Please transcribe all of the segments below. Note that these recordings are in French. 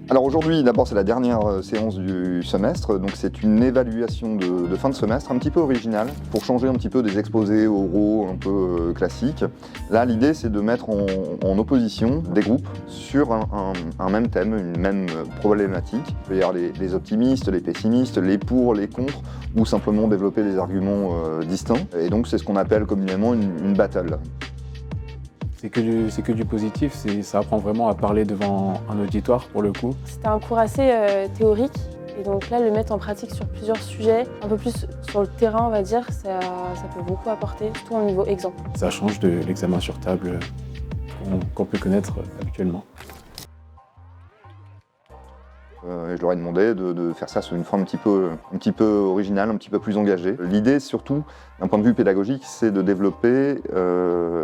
Alors aujourd'hui, d'abord c'est la dernière séance du semestre, donc c'est une évaluation de fin de semestre un petit peu originale pour changer un petit peu des exposés oraux un peu classiques. Là l'idée c'est de mettre en opposition des groupes sur un même thème, une même problématique. Il peut y avoir les optimistes, les pessimistes, les pour, les contre, ou simplement développer des arguments distincts. Et donc c'est ce qu'on appelle communément une battle. C'est que du positif, ça apprend vraiment à parler devant un auditoire pour le coup. C'était un cours assez théorique et donc là le mettre en pratique sur plusieurs sujets, un peu plus sur le terrain on va dire, ça peut beaucoup apporter, surtout au niveau exemple. Ça change de l'examen sur table qu'on peut connaître habituellement. Je leur ai demandé de faire ça sous une forme un petit peu originale, un petit peu plus engagée. L'idée surtout, d'un point de vue pédagogique, c'est de développer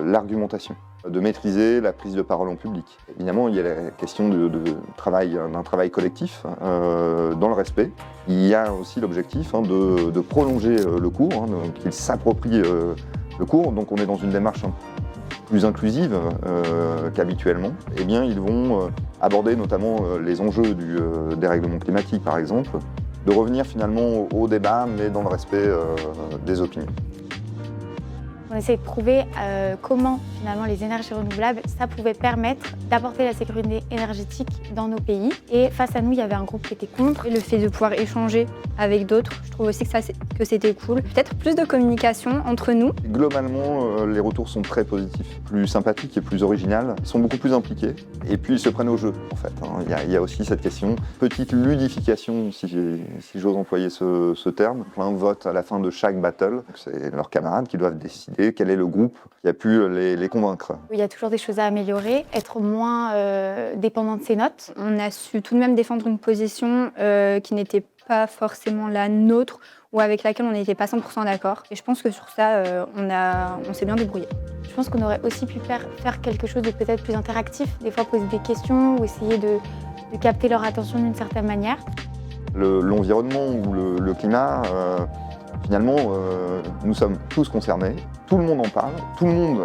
l'argumentation, de maîtriser la prise de parole en public. Évidemment, il y a la question d'un travail collectif dans le respect. Il y a aussi l'objectif de prolonger le cours, qu'ils s'approprient le cours. Donc on est dans une démarche plus inclusive qu'habituellement. Eh bien, ils vont aborder notamment les enjeux du dérèglement climatique, par exemple, de revenir finalement au débat, mais dans le respect des opinions. On essaie de prouver comment finalement les énergies renouvelables, ça pouvait permettre d'apporter la sécurité énergétique dans nos pays. Et face à nous, il y avait un groupe qui était contre. Et le fait de pouvoir échanger avec d'autres, je trouve aussi que c'était cool. Peut-être plus de communication entre nous. Globalement, les retours sont très positifs, plus sympathiques et plus originales. Ils sont beaucoup plus impliqués et puis ils se prennent au jeu en fait. Il y a aussi cette question, petite ludification si j'ose employer ce terme. Un vote à la fin de chaque battle, c'est leurs camarades qui doivent décider quel est le groupe qui a pu les convaincre. Il y a toujours des choses à améliorer, être moins dépendant de ses notes. On a su tout de même défendre une position qui n'était pas forcément la nôtre ou avec laquelle on n'était pas 100% d'accord. Et je pense que sur ça, on s'est bien débrouillé. Je pense qu'on aurait aussi pu faire quelque chose de peut-être plus interactif, des fois poser des questions ou essayer de capter leur attention d'une certaine manière. L'environnement ou le climat, finalement, nous sommes tous concernés, tout le monde en parle, tout le monde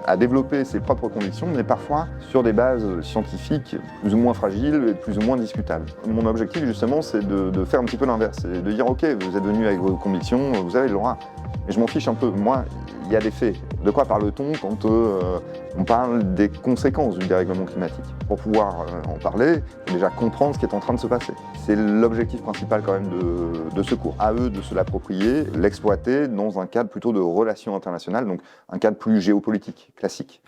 a développé ses propres convictions, mais parfois sur des bases scientifiques plus ou moins fragiles et plus ou moins discutables. Mon objectif, justement, c'est de faire un petit peu l'inverse, c'est de dire « Ok, vous êtes venus avec vos convictions, vous avez le droit, mais je m'en fiche un peu. Moi, il y a des faits. De quoi parle-t-on quand on parle des conséquences du dérèglement climatique? Pour pouvoir en parler, il faut déjà comprendre ce qui est en train de se passer. C'est l'objectif principal quand même de ce cours. À eux de se l'approprier, l'exploiter dans un cadre plutôt de relations internationales, donc un cadre plus géopolitique, classique.